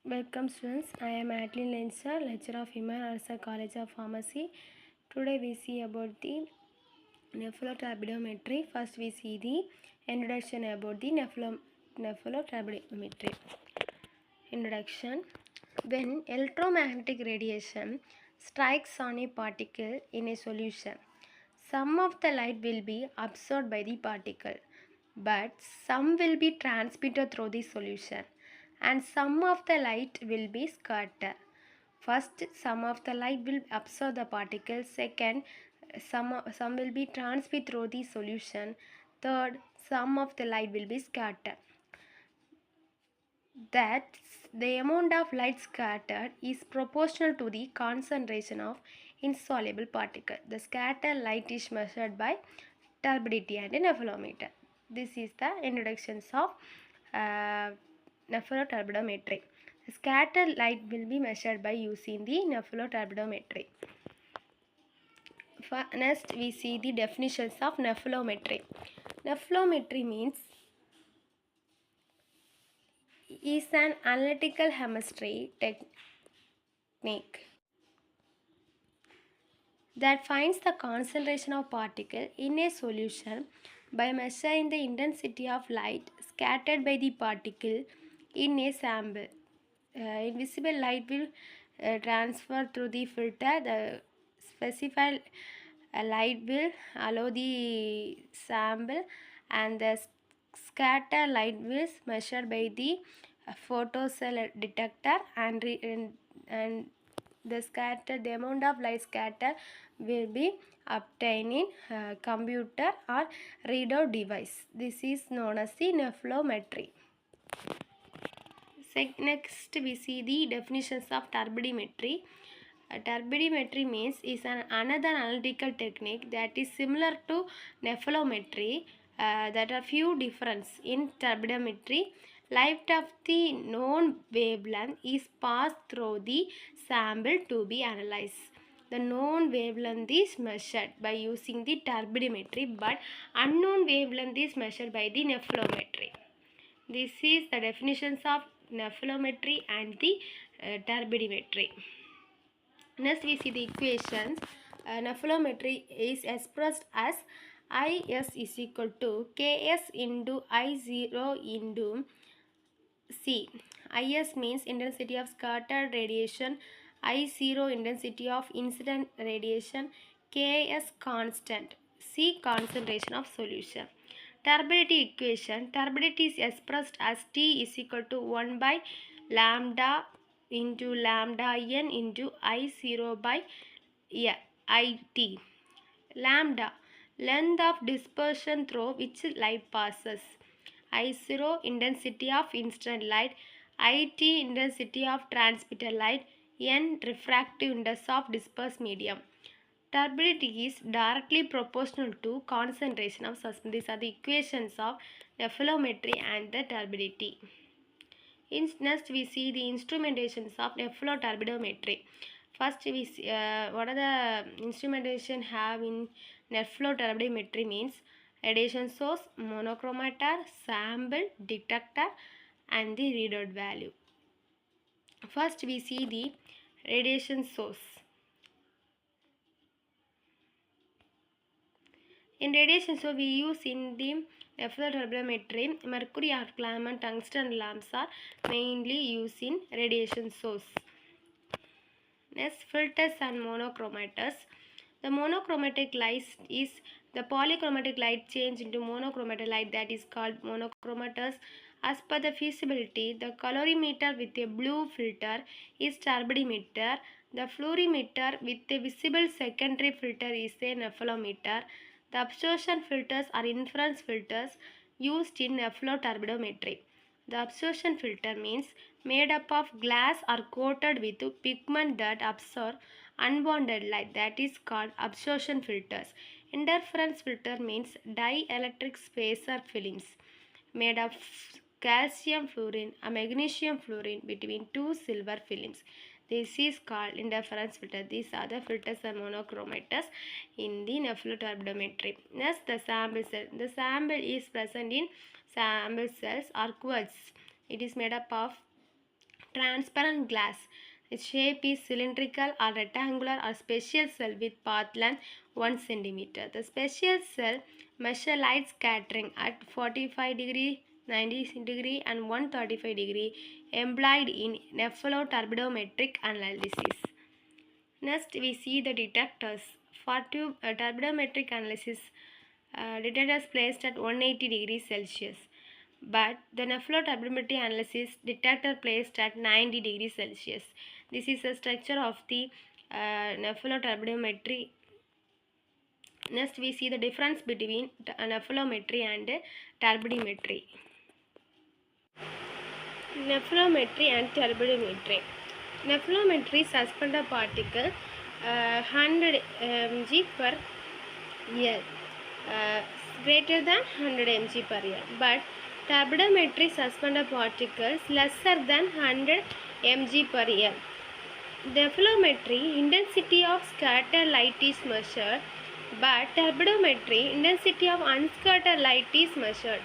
Welcome students, I am Adlin, lecturer of Human Arts College of Pharmacy. Today we see about the Nephloturbidometry. First we see the introduction about the Nephloturbidometry. Introduction. When electromagnetic radiation strikes on a particle in a solution, some of the light will be absorbed by the particle, but some will be transmitted through the solution and some of the light will be scattered. First, some of the light will absorb the particle. Second, some will be transmitted through the solution. Third, some of the light will be scattered. That the amount of light scattered is proportional to the concentration of insoluble particle. The scattered light is measured by turbidity and nephelometer. This is the introductions of Nephloturbidometry. Scattered light will be measured by using the Nephloturbidometry. Next, we see the definitions of nephelometry. Nephelometry means is an analytical chemistry technique that finds the concentration of particle in a solution by measuring the intensity of light scattered by the particle in a sample. Invisible light will transfer through the filter. The specified light will allow the sample, and the scatter light is measured by the photocell detector, and the amount of light scattered will be obtained in computer or readout device. This is known as the nephelometry. Next, we see the definitions of turbidimetry. Turbidimetry means is another analytical technique that is similar to nephelometry. There are few difference in turbidimetry. Light of the known wavelength is passed through the sample to be analyzed. The known wavelength is measured by using the turbidimetry, but unknown wavelength is measured by the nephelometry. This is the definitions of nephelometry and the turbidimetry. Next, we see the equations. Nephelometry is expressed as IS is equal to Ks into I0 into C. IS means intensity of scattered radiation, I0 intensity of incident radiation, Ks constant, C concentration of solution. Turbidity equation. Turbidity is expressed as T is equal to 1 by lambda into lambda n into I0 by IT. Lambda, length of dispersion through which light passes. I0, intensity of incident light. IT, intensity of transmitted light. N, refractive index of dispersed medium. Turbidity is directly proportional to concentration of suspension. These are the equations of nephelometry and the turbidity. Next, we see the instrumentations of Nephloturbidometry. First, we see what are the instrumentation have in Nephloturbidometry means radiation source, monochromator, sample, detector, and the readout value. First, we see the radiation source. In radiation source, we use in the Nephloturbidometry, mercury arc lamp and tungsten lamps are mainly used in radiation source. Next, filters and monochromators. The monochromatic light is the polychromatic light change into monochromatic light, that is called monochromators. As per the feasibility, the colorimeter with a blue filter is turbidimeter. The fluorimeter with a visible secondary filter is a nephelometer. The absorption filters are inference filters used in Nephloturbidometry. The absorption filter means made up of glass or coated with pigment that absorb unwanted light, that is called absorption filters. Interference filter means dielectric spacer films made of calcium fluorine or magnesium fluorine between two silver films. This is called interference filter. These are the filters and monochromators in the Nephloturbidometry. Next, the sample cell. The sample is present in sample cells or quartz. It is made up of Transparent glass. Its shape is cylindrical or rectangular or special cell with path length 1 cm. The special cell measure light scattering at 45 degree, 90 degree and 135 degree employed in nephloturbidometric analysis. Next, we see the detectors. For turbidometric analysis, detectors placed at 180 degrees Celsius. But the nephloturbidometry analysis detector placed at 90 degrees Celsius. This is the structure of the nephloturbidometry. Next, we see the difference between nephlometry and turbidometry. Nephlometry and turbidometry. Nephlometry suspend a particle 100 mg per year, greater than 100 mg per year. But turbidometry suspend a particles lesser than 100 mg per year. Nephlometry intensity of scattered light is measured, but turbidometry intensity of unscattered light is measured.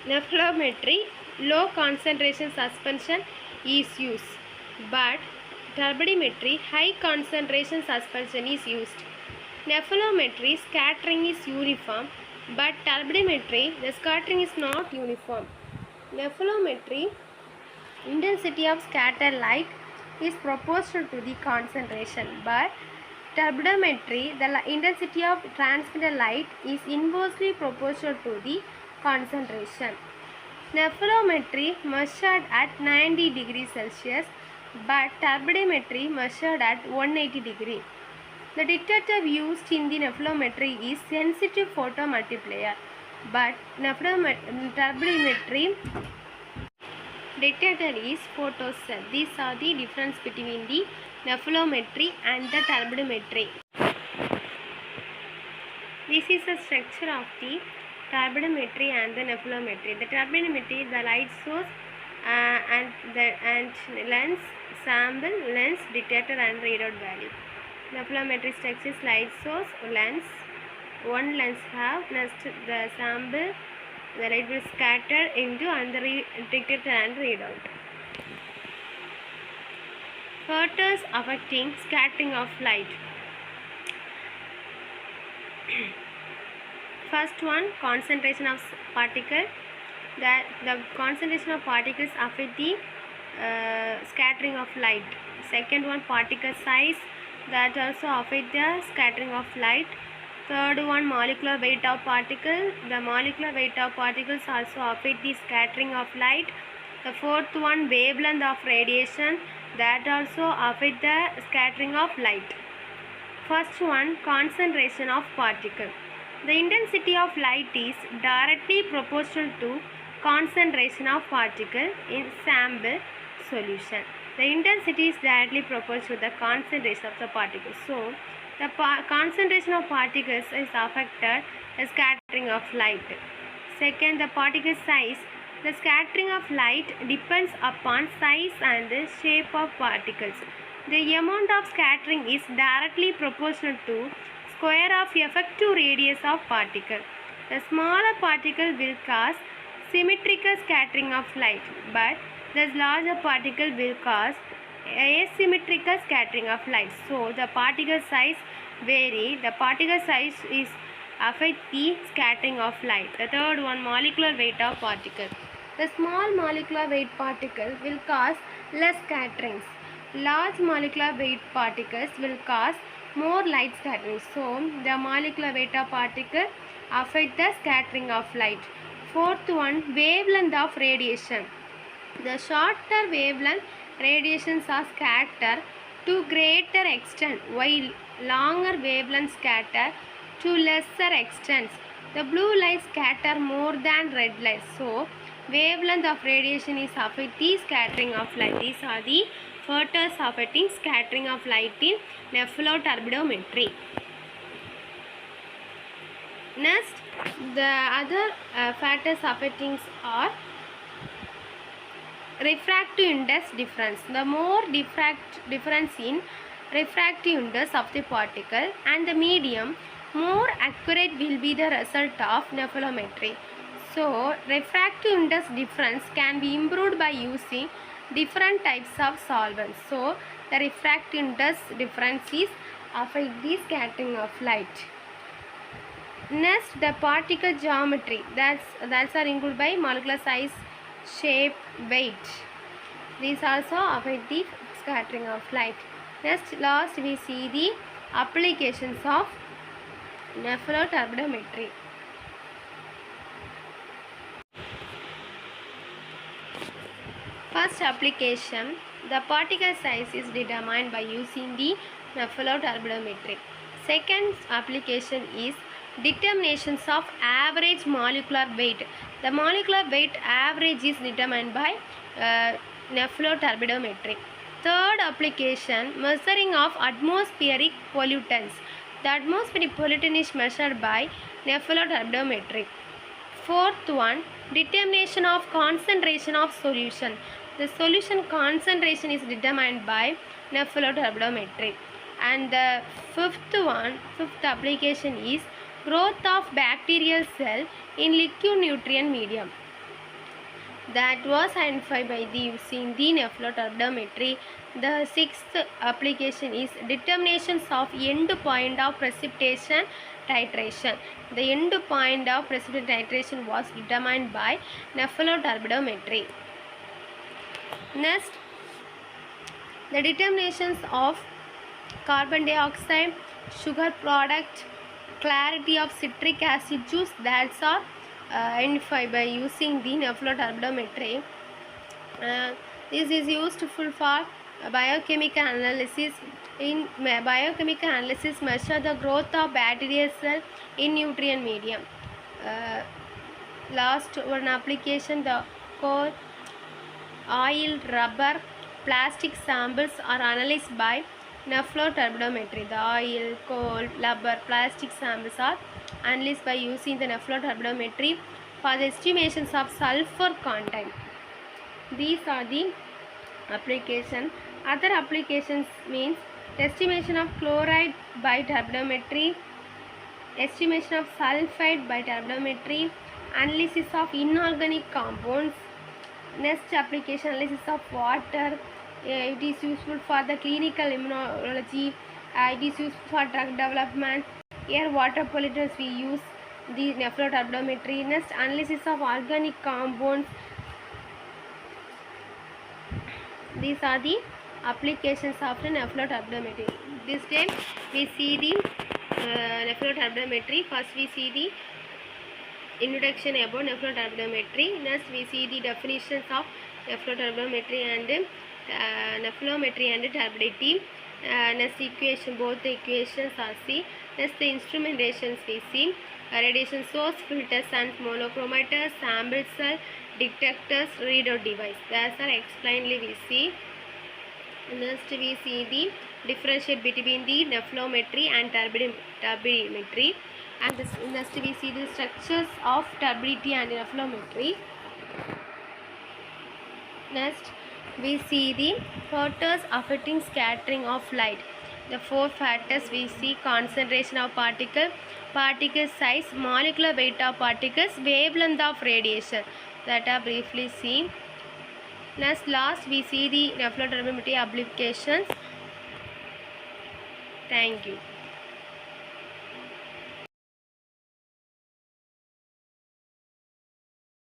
Nephlometry low concentration suspension is used, but turbidometry high concentration suspension is used. Nephlometry scattering is uniform, but turbidometry the scattering is not uniform. Nephlometry intensity of scattered light is proportional to the concentration, but turbidometry the intensity of transmitted light is inversely proportional to the concentration. Nephlometry measured at 90 degrees Celsius, but turbidometry measured at 180 degree. The detector used in the nephlometry is sensitive photomultiplier, but turbidometry detector is photocell. These are the difference between the nephlometry and the turbidometry. This is the structure of the turbidometry and the nephlometry. The turbidometry, the light source and lens, sample, lens, detector and readout value. Nephlometry structure is light source, lens, one lens have, next the sample, the light will scatter into and the detector and readout. Factors affecting scattering of light. First one, concentration of particle. That the concentration of particles affect the scattering of light. Second one, particle size, that also affect the scattering of light. Third one, molecular weight of particle. The molecular weight of particles also affect the scattering of light. The fourth one, wavelength of radiation, that also affect the scattering of light. First one, concentration of particle. The intensity of light is directly proportional to concentration of particle in sample solution. The intensity is directly proportional to the concentration of the particles. So, the concentration of particles is affected the scattering of light. Second, the particle size. The scattering of light depends upon size and the shape of particles. The amount of scattering is directly proportional to square of effective radius of particle. The smaller particle will cause symmetrical scattering of light, but the larger particle will cause asymmetrical scattering of light. So, the particle size vary. The particle size is affect the scattering of light. The third one, molecular weight of particle. The small molecular weight particle will cause less scatterings. Large molecular weight particles will cause more light scattering. So, the molecular weight of particle affect the scattering of light. Fourth one, wavelength of radiation. The shorter wavelength radiations are scattered to greater extent, while longer wavelengths scatter to lesser extents. The blue light scatter more than red light. So, wavelength of radiation is affect the scattering of light. These are the factors affecting scattering of light in nephloturbidometry. Next, the other factors affecting are refractive index difference. The more difference in refractive index of the particle and the medium, more accurate will be the result of nephlometry. So, refractive index difference can be improved by using different types of solvents. So the refractive index differences affect the scattering of light. Next, the particle geometry. That's are included by molecular size, shape, weight. These also affect the scattering of light. Next, last we see the applications of Nephloturbidometry. First application, the particle size is determined by using the Nephloturbidometry. Second application is determinations of average molecular weight. The molecular weight average is determined by Nephloturbidometry. Third application, measuring of atmospheric pollutants. The atmospheric pollutant is measured by Nephloturbidometry. Fourth one, determination of concentration of solution. The solution concentration is determined by Nephloturbidometry. And the fifth application is growth of bacterial cell in liquid nutrient medium. That was identified by using the Nephloturbidometry. The sixth application is determinations of end point of precipitation titration. The end point of precipitation titration was determined by Nephloturbidometry. Next, the determinations of carbon dioxide, sugar product, clarity of citric acid juice, that's are identified by using the Nephloturbidometry. This is useful for biochemical analysis. In biochemical analysis, measure the growth of bacterial cell in nutrient medium. Last one application, the coal, oil, rubber, plastic samples are analyzed by Nephloturbidometry. The oil, coal, rubber, plastic samples are analyzed by using the Nephloturbidometry for the estimations of sulfur content. These are the application. Other applications means estimation of chloride by turbidometry, estimation of sulfide by turbidometry, analysis of inorganic compounds. Next application, analysis of water. It is useful for the clinical immunology. It is useful for drug development. Here water pollutants we use the Nephloturbidometry. Next, analysis of organic compounds. These are the applications of the Nephloturbidometry. This time we see the Nephloturbidometry. First we see the introduction about Nephloturbidometry. Next we see the definitions of Nephloturbidometry and Nephlometry and turbidity. Next equation, both the equations are seen. Next the instrumentations we see. Radiation source, filters and monochromators, sample cell, detectors, readout device. That's are explainedly we see. Next we see the differentiate between the Nephlometry and turbidimetry. And next we see the structures of turbidity and Nephlometry. Next we see the factors affecting scattering of light. The four factors we see: concentration of particle, particle size, molecular weight of particles, wavelength of radiation. That are briefly seen. Next, last we see the Nephloturbidometry applications. Thank you.